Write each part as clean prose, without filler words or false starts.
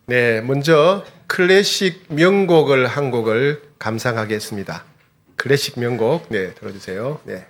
네, 먼저 클래식 명곡을 한 곡을 감상하겠습니다. 클래식 명곡, 네, 들어주세요. 네.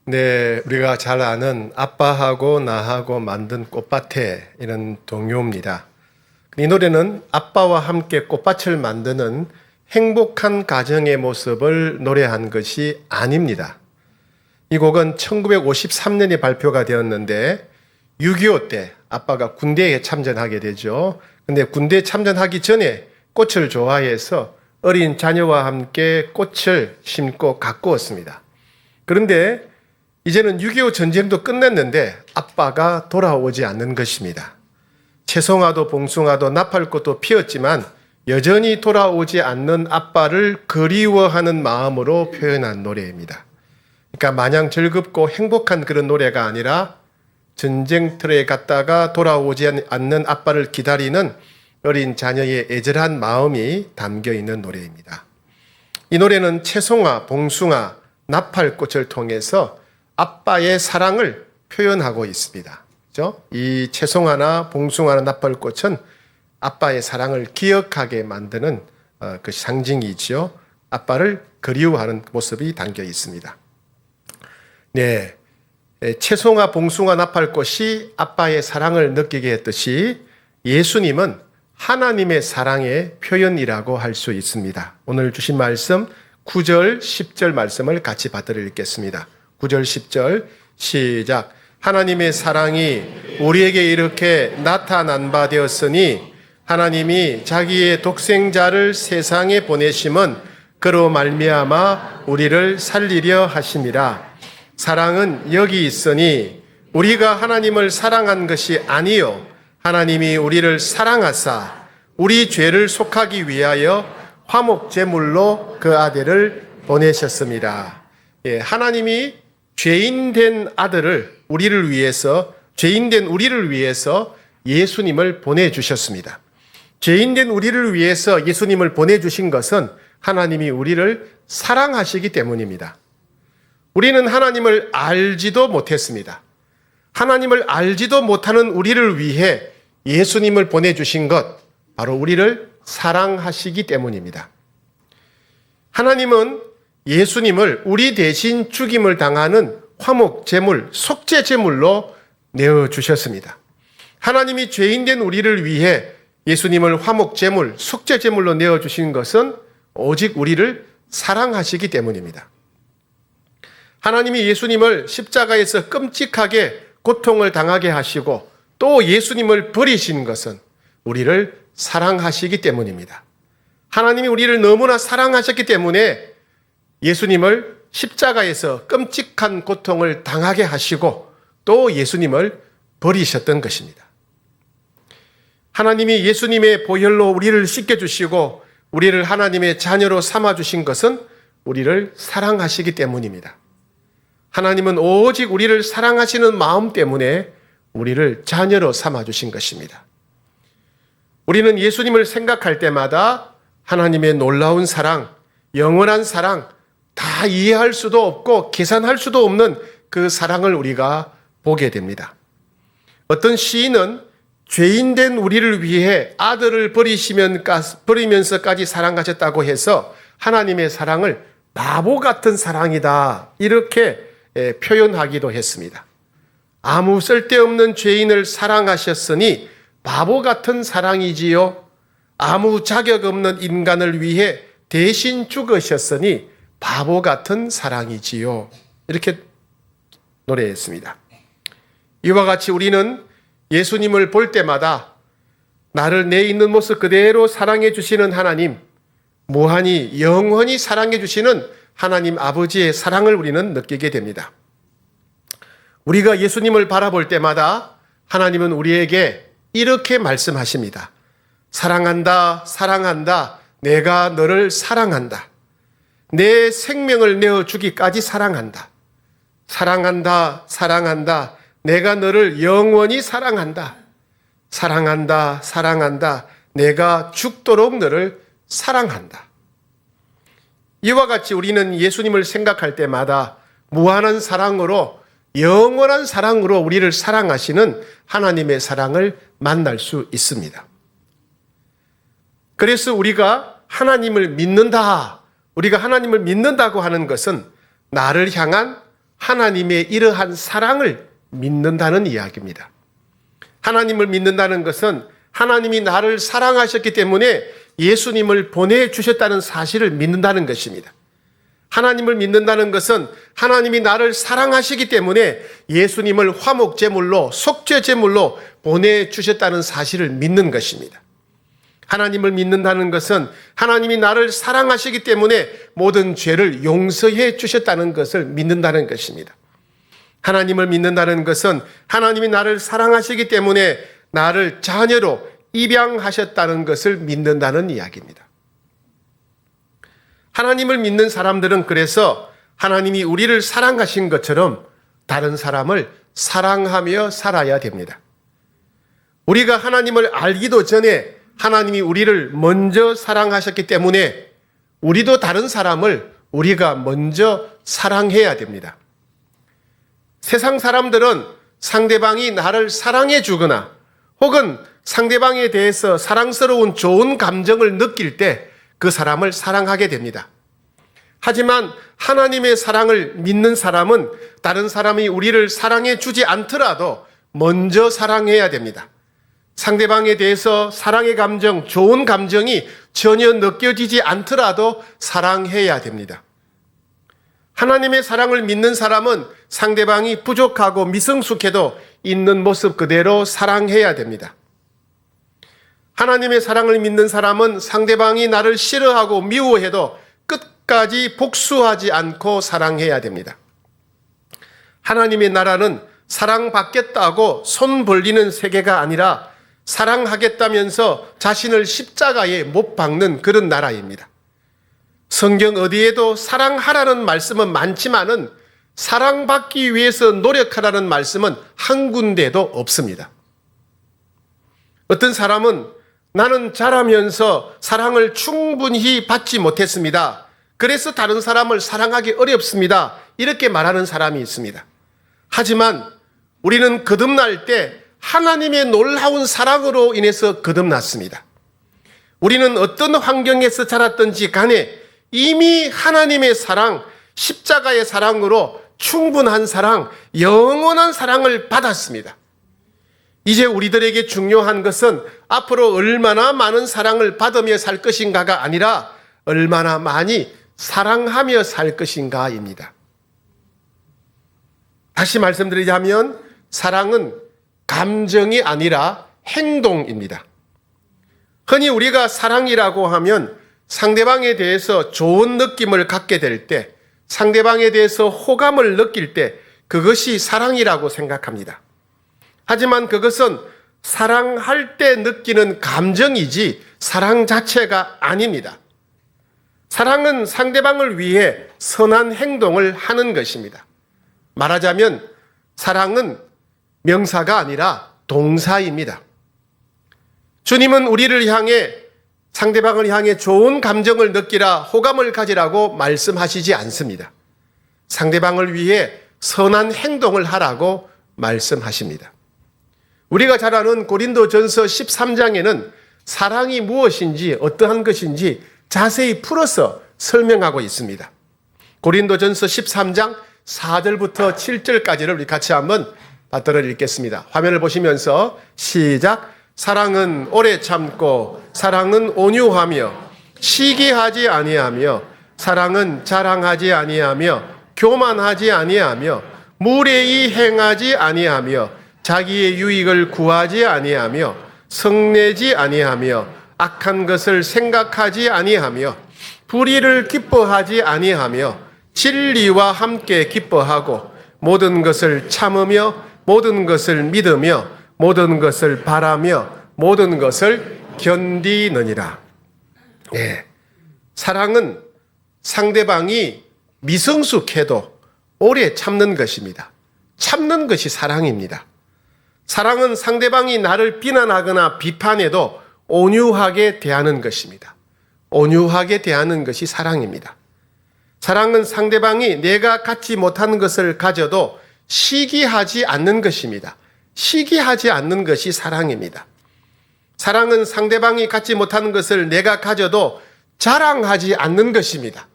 네, 우리가 잘 아는 아빠하고 나하고 만든 꽃밭에 이런 동요입니다. 이 노래는 아빠와 함께 꽃밭을 만드는 행복한 가정의 모습을 노래한 것이 아닙니다. 이 곡은 1953년에 발표가 되었는데 6.25 때 아빠가 군대에 참전하게 되죠. 근데 군대에 참전하기 전에 꽃을 좋아해서 어린 자녀와 함께 꽃을 심고 가꾸었습니다. 그런데 이제는 6.25 전쟁도 끝났는데 아빠가 돌아오지 않는 것입니다. 채송화도 봉숭아도 나팔꽃도 피었지만 여전히 돌아오지 않는 아빠를 그리워하는 마음으로 표현한 노래입니다. 그러니까 마냥 즐겁고 행복한 그런 노래가 아니라 전쟁터에 갔다가 돌아오지 않는 아빠를 기다리는 어린 자녀의 애절한 마음이 담겨 있는 노래입니다. 이 노래는 채송화, 봉숭아, 나팔꽃을 통해서 아빠의 사랑을 표현하고 있습니다. 그렇죠? 이 채송화나 봉숭아나 나팔꽃은 아빠의 사랑을 기억하게 만드는 그 상징이지요. 아빠를 그리워하는 모습이 담겨 있습니다. 네, 채송화, 봉숭아, 나팔꽃이 아빠의 사랑을 느끼게 했듯이 예수님은 하나님의 사랑의 표현이라고 할 수 있습니다. 오늘 주신 말씀 9절, 10절 말씀을 같이 받들어 읽겠습니다. 9절, 10절 시작. 하나님의 사랑이 우리에게 이렇게 나타난 바 되었으니 하나님이 자기의 독생자를 세상에 보내심은 그로 말미암아 우리를 살리려 하심이라. 사랑은 여기 있으니 우리가 하나님을 사랑한 것이 아니요 하나님이 우리를 사랑하사 우리 죄를 속하기 위하여 화목제물로 그 아들을 보내셨습니다. 예, 하나님이 죄인된 아들을 죄인된 우리를 위해서 예수님을 보내주셨습니다. 죄인된 우리를 위해서 예수님을 보내주신 것은 하나님이 우리를 사랑하시기 때문입니다. 우리는 하나님을 알지도 못했습니다. 하나님을 알지도 못하는 우리를 위해 예수님을 보내주신 것, 바로 우리를 사랑하시기 때문입니다. 하나님은 예수님을 우리 대신 죽임을 당하는 화목제물, 속죄제물로 내어주셨습니다. 하나님이 죄인된 우리를 위해 예수님을 화목제물, 속죄제물로 내어주신 것은 오직 우리를 사랑하시기 때문입니다. 하나님이 예수님을 십자가에서 끔찍하게 고통을 당하게 하시고 또 예수님을 버리신 것은 우리를 사랑하시기 때문입니다. 하나님이 우리를 너무나 사랑하셨기 때문에 예수님을 십자가에서 끔찍한 고통을 당하게 하시고 또 예수님을 버리셨던 것입니다. 하나님이 예수님의 보혈로 우리를 씻겨주시고 우리를 하나님의 자녀로 삼아주신 것은 우리를 사랑하시기 때문입니다. 하나님은 오직 우리를 사랑하시는 마음 때문에 우리를 자녀로 삼아주신 것입니다. 우리는 예수님을 생각할 때마다 하나님의 놀라운 사랑, 영원한 사랑, 다 이해할 수도 없고 계산할 수도 없는 그 사랑을 우리가 보게 됩니다. 어떤 시인은 죄인된 우리를 위해 아들을 버리면서까지 사랑하셨다고 해서 하나님의 사랑을 바보 같은 사랑이다, 이렇게 표현하기도 했습니다. 아무 쓸데없는 죄인을 사랑하셨으니 바보 같은 사랑이지요. 아무 자격 없는 인간을 위해 대신 죽으셨으니 바보 같은 사랑이지요. 이렇게 노래했습니다. 이와 같이 우리는 예수님을 볼 때마다 나를 내 있는 모습 그대로 사랑해 주시는 하나님, 무한히 영원히 사랑해 주시는 하나님 아버지의 사랑을 우리는 느끼게 됩니다. 우리가 예수님을 바라볼 때마다 하나님은 우리에게 이렇게 말씀하십니다. 사랑한다, 사랑한다, 내가 너를 사랑한다. 내 생명을 내어주기까지 사랑한다. 사랑한다, 사랑한다, 내가 너를 영원히 사랑한다. 사랑한다, 사랑한다, 내가 죽도록 너를 사랑한다. 이와 같이 우리는 예수님을 생각할 때마다 무한한 사랑으로, 영원한 사랑으로 우리를 사랑하시는 하나님의 사랑을 만날 수 있습니다. 그래서 우리가 하나님을 믿는다, 우리가 하나님을 믿는다고 하는 것은 나를 향한 하나님의 이러한 사랑을 믿는다는 이야기입니다. 하나님을 믿는다는 것은 하나님이 나를 사랑하셨기 때문에 예수님을 보내주셨다는 사실을 믿는다는 것입니다. 하나님을 믿는다는 것은 하나님이 나를 사랑하시기 때문에 예수님을 화목제물로, 속죄제물로 보내주셨다는 사실을 믿는 것입니다. 하나님을 믿는다는 것은 하나님이 나를 사랑하시기 때문에 모든 죄를 용서해 주셨다는 것을 믿는다는 것입니다. 하나님을 믿는다는 것은 하나님이 나를 사랑하시기 때문에 나를 자녀로 입양하셨다는 것을 믿는다는 이야기입니다. 하나님을 믿는 사람들은 그래서 하나님이 우리를 사랑하신 것처럼 다른 사람을 사랑하며 살아야 됩니다. 우리가 하나님을 알기도 전에 하나님이 우리를 먼저 사랑하셨기 때문에 우리도 다른 사람을 우리가 먼저 사랑해야 됩니다. 세상 사람들은 상대방이 나를 사랑해 주거나 혹은 상대방에 대해서 사랑스러운 좋은 감정을 느낄 때 그 사람을 사랑하게 됩니다. 하지만 하나님의 사랑을 믿는 사람은 다른 사람이 우리를 사랑해 주지 않더라도 먼저 사랑해야 됩니다. 상대방에 대해서 사랑의 감정, 좋은 감정이 전혀 느껴지지 않더라도 사랑해야 됩니다. 하나님의 사랑을 믿는 사람은 상대방이 부족하고 미성숙해도 있는 모습 그대로 사랑해야 됩니다. 하나님의 사랑을 믿는 사람은 상대방이 나를 싫어하고 미워해도 끝까지 복수하지 않고 사랑해야 됩니다. 하나님의 나라는 사랑받겠다고 손 벌리는 세계가 아니라 사랑하겠다면서 자신을 십자가에 못 박는 그런 나라입니다. 성경 어디에도 사랑하라는 말씀은 많지만은 사랑받기 위해서 노력하라는 말씀은 한 군데도 없습니다. 어떤 사람은 나는 자라면서 사랑을 충분히 받지 못했습니다. 그래서 다른 사람을 사랑하기 어렵습니다. 이렇게 말하는 사람이 있습니다. 하지만 우리는 거듭날 때 하나님의 놀라운 사랑으로 인해서 거듭났습니다. 우리는 어떤 환경에서 자랐든지 간에 이미 하나님의 사랑, 십자가의 사랑으로 충분한 사랑, 영원한 사랑을 받았습니다. 이제 우리들에게 중요한 것은 앞으로 얼마나 많은 사랑을 받으며 살 것인가가 아니라 얼마나 많이 사랑하며 살 것인가입니다. 다시 말씀드리자면 사랑은 감정이 아니라 행동입니다. 흔히 우리가 사랑이라고 하면 상대방에 대해서 좋은 느낌을 갖게 될 때, 상대방에 대해서 호감을 느낄 때 그것이 사랑이라고 생각합니다. 하지만 그것은 사랑할 때 느끼는 감정이지 사랑 자체가 아닙니다. 사랑은 상대방을 위해 선한 행동을 하는 것입니다. 말하자면 사랑은 명사가 아니라 동사입니다. 주님은 우리를 향해 상대방을 향해 좋은 감정을 느끼라, 호감을 가지라고 말씀하시지 않습니다. 상대방을 위해 선한 행동을 하라고 말씀하십니다. 우리가 잘 아는 고린도전서 13장에는 사랑이 무엇인지 어떠한 것인지 자세히 풀어서 설명하고 있습니다. 고린도전서 13장 4절부터 7절까지를 우리 같이 한번 받들어 읽겠습니다. 화면을 보시면서 시작. 사랑은 오래 참고 사랑은 온유하며 시기하지 아니하며 사랑은 자랑하지 아니하며 교만하지 아니하며 무례히 행하지 아니하며 자기의 유익을 구하지 아니하며 성내지 아니하며 악한 것을 생각하지 아니하며 불의를 기뻐하지 아니하며 진리와 함께 기뻐하고 모든 것을 참으며 모든 것을 믿으며 모든 것을 바라며 모든 것을 견디느니라. 네. 사랑은 상대방이 미성숙해도 오래 참는 것입니다. 참는 것이 사랑입니다. 사랑은 상대방이 나를 비난하거나 비판해도 온유하게 대하는 것입니다. 온유하게 대하는 것이 사랑입니다. 사랑은 상대방이 내가 갖지 못하는 것을 가져도 시기하지 않는 것입니다. 시기하지 않는 것이 사랑입니다. 사랑은 상대방이 갖지 못하는 것을 내가 가져도 자랑하지 않는 것입니다.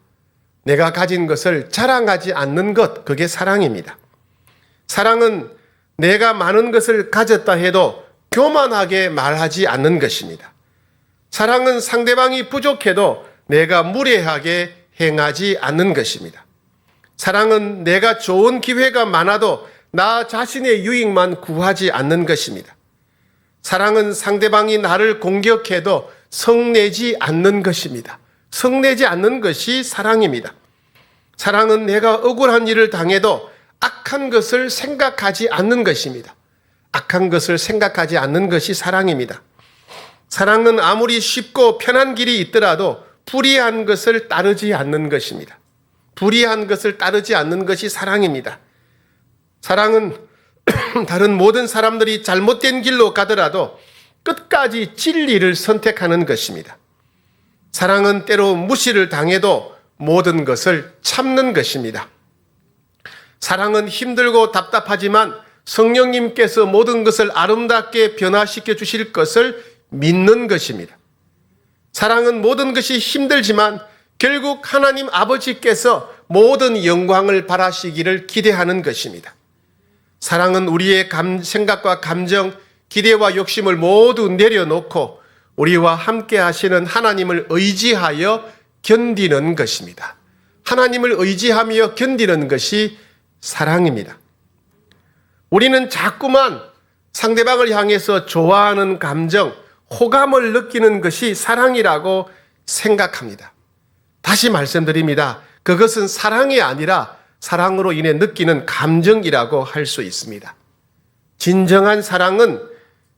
내가 가진 것을 자랑하지 않는 것, 그게 사랑입니다. 사랑은 내가 많은 것을 가졌다 해도 교만하게 말하지 않는 것입니다. 사랑은 상대방이 부족해도 내가 무례하게 행하지 않는 것입니다. 사랑은 내가 좋은 기회가 많아도 나 자신의 유익만 구하지 않는 것입니다. 사랑은 상대방이 나를 공격해도 성내지 않는 것입니다. 성내지 않는 것이 사랑입니다. 사랑은 내가 억울한 일을 당해도 악한 것을 생각하지 않는 것입니다. 악한 것을 생각하지 않는 것이 사랑입니다. 사랑은 아무리 쉽고 편한 길이 있더라도 불의한 것을 따르지 않는 것입니다. 불의한 것을 따르지 않는 것이 사랑입니다. 사랑은 다른 모든 사람들이 잘못된 길로 가더라도 끝까지 진리를 선택하는 것입니다. 사랑은 때로 무시를 당해도 모든 것을 참는 것입니다. 사랑은 힘들고 답답하지만 성령님께서 모든 것을 아름답게 변화시켜 주실 것을 믿는 것입니다. 사랑은 모든 것이 힘들지만 결국 하나님 아버지께서 모든 영광을 바라시기를 기대하는 것입니다. 사랑은 우리의 생각과 감정, 기대와 욕심을 모두 내려놓고 우리와 함께 하시는 하나님을 의지하여 견디는 것입니다. 하나님을 의지하며 견디는 것이 사랑입니다. 우리는 자꾸만 상대방을 향해서 좋아하는 감정, 호감을 느끼는 것이 사랑이라고 생각합니다. 다시 말씀드립니다. 그것은 사랑이 아니라 사랑으로 인해 느끼는 감정이라고 할 수 있습니다. 진정한 사랑은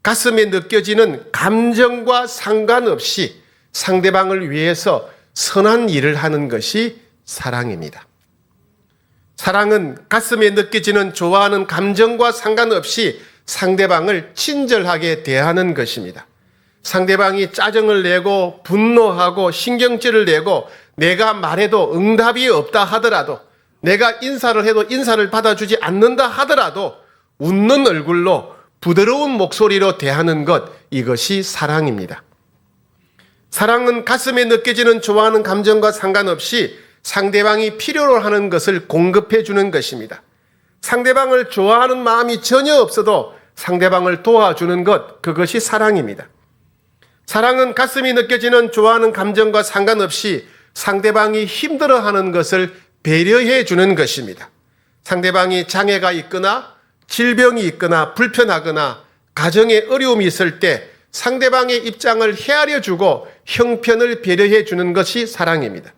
가슴에 느껴지는 감정과 상관없이 상대방을 위해서 선한 일을 하는 것이 사랑입니다. 사랑은 가슴에 느껴지는 좋아하는 감정과 상관없이 상대방을 친절하게 대하는 것입니다. 상대방이 짜증을 내고 분노하고 신경질을 내고 내가 말해도 응답이 없다 하더라도 내가 인사를 해도 인사를 받아주지 않는다 하더라도 웃는 얼굴로 부드러운 목소리로 대하는 것, 이것이 사랑입니다. 사랑은 가슴에 느껴지는 좋아하는 감정과 상관없이 상대방이 필요로 하는 것을 공급해 주는 것입니다. 상대방을 좋아하는 마음이 전혀 없어도 상대방을 도와주는 것, 그것이 사랑입니다. 사랑은 가슴이 느껴지는 좋아하는 감정과 상관없이 상대방이 힘들어하는 것을 배려해 주는 것입니다. 상대방이 장애가 있거나 질병이 있거나 불편하거나 가정에 어려움이 있을 때 상대방의 입장을 헤아려 주고 형편을 배려해 주는 것이 사랑입니다.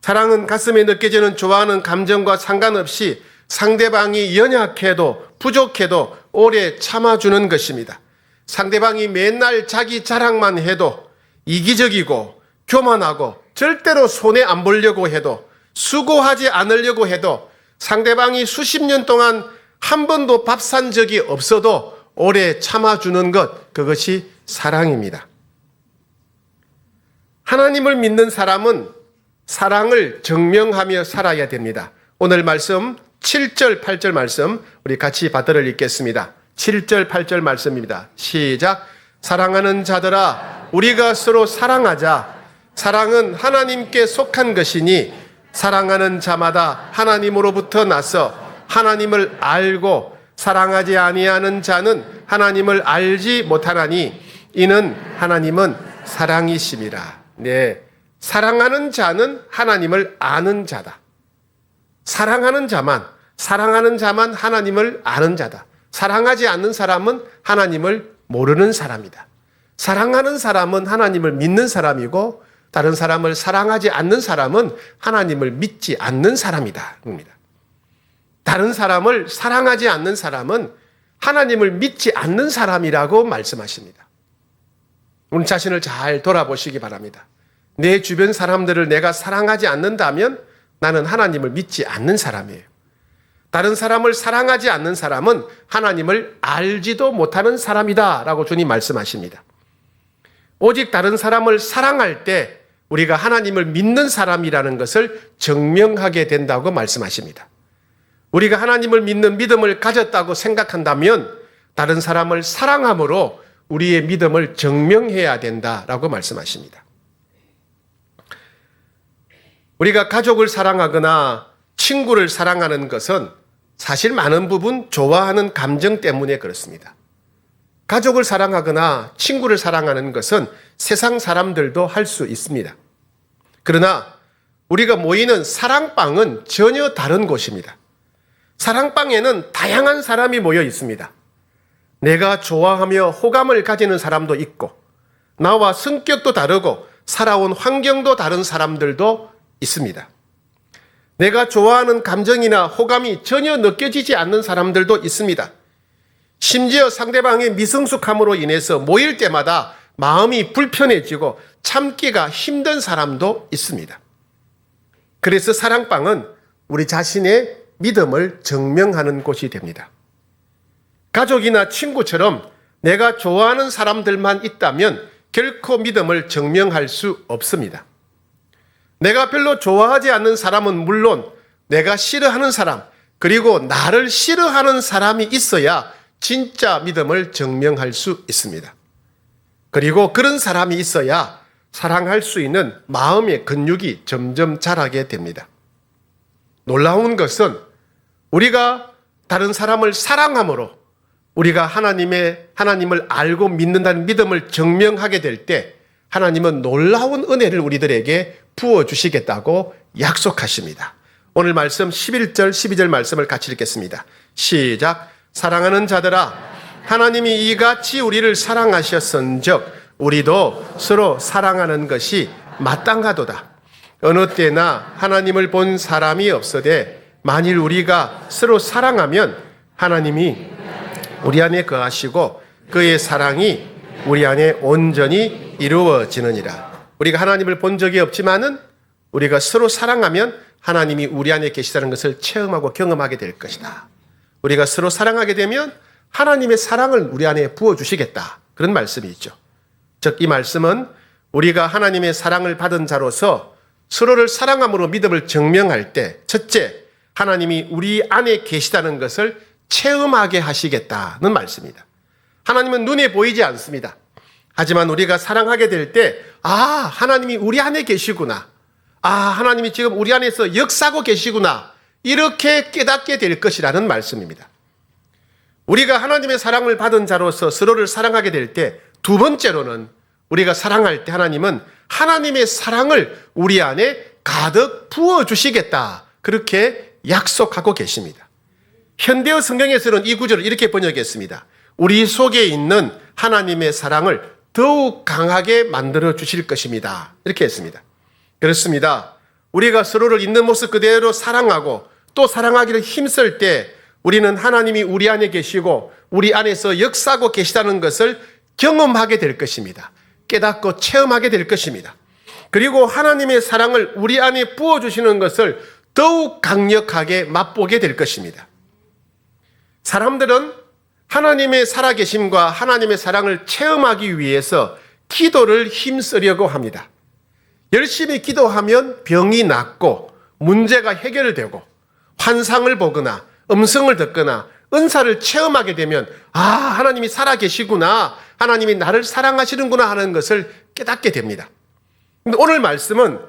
사랑은 가슴에 느껴지는 좋아하는 감정과 상관없이 상대방이 연약해도 부족해도 오래 참아주는 것입니다. 상대방이 맨날 자기 자랑만 해도 이기적이고 교만하고 절대로 손해 안 보려고 해도 수고하지 않으려고 해도 상대방이 수십 년 동안 한 번도 밥 산 적이 없어도 오래 참아주는 것, 그것이 사랑입니다. 하나님을 믿는 사람은 사랑을 증명하며 살아야 됩니다. 오늘 말씀 7절, 8절 말씀 우리 같이 받들어 읽겠습니다. 7절, 8절 말씀입니다. 시작. 사랑하는 자들아, 우리가 서로 사랑하자. 사랑은 하나님께 속한 것이니 사랑하는 자마다 하나님으로부터 나서 하나님을 알고 사랑하지 아니하는 자는 하나님을 알지 못하나니 이는 하나님은 사랑이심이라. 네, 사랑하는 자는 하나님을 아는 자다. 사랑하는 자만 하나님을 아는 자다. 사랑하지 않는 사람은 하나님을 모르는 사람이다. 사랑하는 사람은 하나님을 믿는 사람이고 다른 사람을 사랑하지 않는 사람은 하나님을 믿지 않는 사람이다. 다른 사람을 사랑하지 않는 사람은 하나님을 믿지 않는 사람이라고 말씀하십니다. 우리 자신을 잘 돌아보시기 바랍니다. 내 주변 사람들을 내가 사랑하지 않는다면 나는 하나님을 믿지 않는 사람이에요. 다른 사람을 사랑하지 않는 사람은 하나님을 알지도 못하는 사람이다 라고 주님 말씀하십니다. 오직 다른 사람을 사랑할 때 우리가 하나님을 믿는 사람이라는 것을 증명하게 된다고 말씀하십니다. 우리가 하나님을 믿는 믿음을 가졌다고 생각한다면 다른 사람을 사랑함으로 우리의 믿음을 증명해야 된다라고 말씀하십니다. 우리가 가족을 사랑하거나 친구를 사랑하는 것은 사실 많은 부분 좋아하는 감정 때문에 그렇습니다. 가족을 사랑하거나 친구를 사랑하는 것은 세상 사람들도 할 수 있습니다. 그러나 우리가 모이는 사랑방은 전혀 다른 곳입니다. 사랑방에는 다양한 사람이 모여 있습니다. 내가 좋아하며 호감을 가지는 사람도 있고 나와 성격도 다르고 살아온 환경도 다른 사람들도 있습니다. 내가 좋아하는 감정이나 호감이 전혀 느껴지지 않는 사람들도 있습니다. 심지어 상대방의 미성숙함으로 인해서 모일 때마다 마음이 불편해지고 참기가 힘든 사람도 있습니다. 그래서 사랑방은 우리 자신의 믿음을 증명하는 곳이 됩니다. 가족이나 친구처럼 내가 좋아하는 사람들만 있다면 결코 믿음을 증명할 수 없습니다. 내가 별로 좋아하지 않는 사람은 물론 내가 싫어하는 사람, 그리고 나를 싫어하는 사람이 있어야 진짜 믿음을 증명할 수 있습니다. 그리고 그런 사람이 있어야 사랑할 수 있는 마음의 근육이 점점 자라게 됩니다. 놀라운 것은 우리가 다른 사람을 사랑함으로 우리가 하나님을 알고 믿는다는 믿음을 증명하게 될 때 하나님은 놀라운 은혜를 우리들에게 부어주시겠다고 약속하십니다. 오늘 말씀 11절, 12절 말씀을 같이 읽겠습니다. 시작. 사랑하는 자들아, 하나님이 이같이 우리를 사랑하셨은즉 우리도 서로 사랑하는 것이 마땅하도다. 어느 때나 하나님을 본 사람이 없으되 만일 우리가 서로 사랑하면 하나님이 우리 안에 거하시고 그의 사랑이 우리 안에 온전히 이루어지느니라. 우리가 하나님을 본 적이 없지만은 우리가 서로 사랑하면 하나님이 우리 안에 계시다는 것을 체험하고 경험하게 될 것이다. 우리가 서로 사랑하게 되면 하나님의 사랑을 우리 안에 부어주시겠다. 그런 말씀이 있죠. 즉 이 말씀은 우리가 하나님의 사랑을 받은 자로서 서로를 사랑함으로 믿음을 증명할 때 첫째, 하나님이 우리 안에 계시다는 것을 체험하게 하시겠다는 말씀입니다. 하나님은 눈에 보이지 않습니다. 하지만 우리가 사랑하게 될 때 하나님이 우리 안에 계시구나. 하나님이 지금 우리 안에서 역사하고 계시구나. 이렇게 깨닫게 될 것이라는 말씀입니다. 우리가 하나님의 사랑을 받은 자로서 서로를 사랑하게 될 때 두 번째로는 우리가 사랑할 때 하나님은 하나님의 사랑을 우리 안에 가득 부어주시겠다. 그렇게 약속하고 계십니다. 현대어 성경에서는 이 구절을 이렇게 번역했습니다. 우리 속에 있는 하나님의 사랑을 더욱 강하게 만들어 주실 것입니다. 이렇게 했습니다. 그렇습니다. 우리가 서로를 있는 모습 그대로 사랑하고 또 사랑하기를 힘쓸 때 우리는 하나님이 우리 안에 계시고 우리 안에서 역사하고 계시다는 것을 경험하게 될 것입니다. 깨닫고 체험하게 될 것입니다. 그리고 하나님의 사랑을 우리 안에 부어주시는 것을 더욱 강력하게 맛보게 될 것입니다. 사람들은 하나님의 살아계심과 하나님의 사랑을 체험하기 위해서 기도를 힘쓰려고 합니다. 열심히 기도하면 병이 낫고 문제가 해결되고 환상을 보거나 음성을 듣거나 은사를 체험하게 되면 하나님이 살아계시구나, 하나님이 나를 사랑하시는구나 하는 것을 깨닫게 됩니다. 근데 오늘 말씀은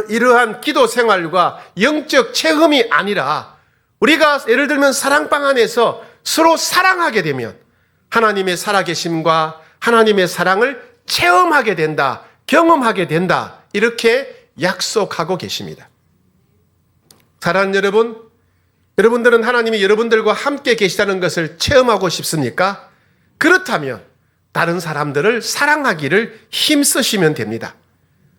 이러한 기도 생활과 영적 체험이 아니라 우리가 예를 들면 사랑방 안에서 서로 사랑하게 되면 하나님의 살아계심과 하나님의 사랑을 체험하게 된다, 경험하게 된다, 이렇게 약속하고 계십니다. 사랑하는 여러분, 여러분들은 하나님이 여러분들과 함께 계시다는 것을 체험하고 싶습니까? 그렇다면 다른 사람들을 사랑하기를 힘쓰시면 됩니다.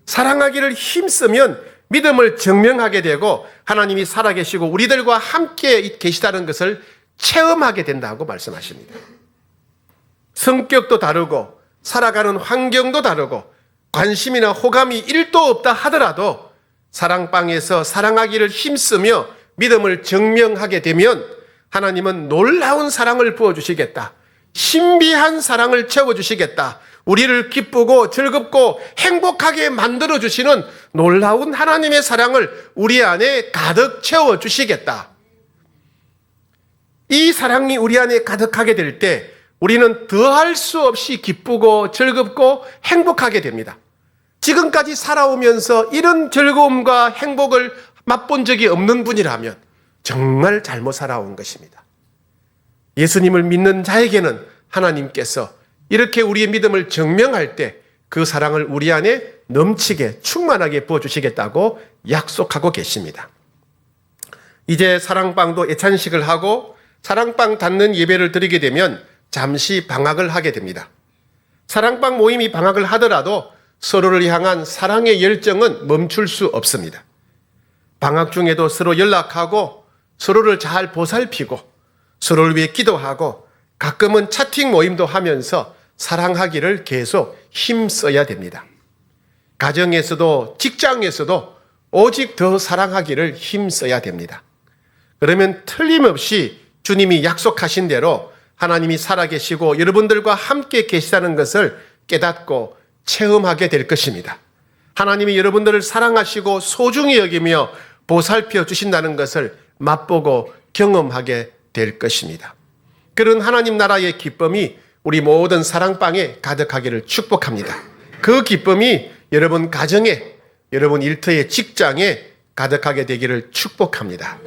사랑하기를 힘쓰면 믿음을 증명하게 되고 하나님이 살아계시고 우리들과 함께 계시다는 것을 체험하게 된다고 말씀하십니다. 성격도 다르고 살아가는 환경도 다르고 관심이나 호감이 1도 없다 하더라도 사랑방에서 사랑하기를 힘쓰며 믿음을 증명하게 되면 하나님은 놀라운 사랑을 부어주시겠다, 신비한 사랑을 채워주시겠다, 우리를 기쁘고 즐겁고 행복하게 만들어주시는 놀라운 하나님의 사랑을 우리 안에 가득 채워주시겠다. 이 사랑이 우리 안에 가득하게 될 때 우리는 더할 수 없이 기쁘고 즐겁고 행복하게 됩니다. 지금까지 살아오면서 이런 즐거움과 행복을 맛본 적이 없는 분이라면 정말 잘못 살아온 것입니다. 예수님을 믿는 자에게는 하나님께서 이렇게 우리의 믿음을 증명할 때 그 사랑을 우리 안에 넘치게 충만하게 부어주시겠다고 약속하고 계십니다. 이제 사랑방도 예찬식을 하고 사랑방 닫는 예배를 드리게 되면 잠시 방학을 하게 됩니다. 사랑방 모임이 방학을 하더라도 서로를 향한 사랑의 열정은 멈출 수 없습니다. 방학 중에도 서로 연락하고 서로를 잘 보살피고 서로를 위해 기도하고 가끔은 차팅 모임도 하면서 사랑하기를 계속 힘써야 됩니다. 가정에서도 직장에서도 오직 더 사랑하기를 힘써야 됩니다. 그러면 틀림없이 주님이 약속하신 대로 하나님이 살아계시고 여러분들과 함께 계시다는 것을 깨닫고 체험하게 될 것입니다. 하나님이 여러분들을 사랑하시고 소중히 여기며 보살펴 주신다는 것을 맛보고 경험하게 될 것입니다. 그런 하나님 나라의 기쁨이 우리 모든 사랑방에 가득하기를 축복합니다. 그 기쁨이 여러분 가정에, 여러분 일터의 직장에 가득하게 되기를 축복합니다.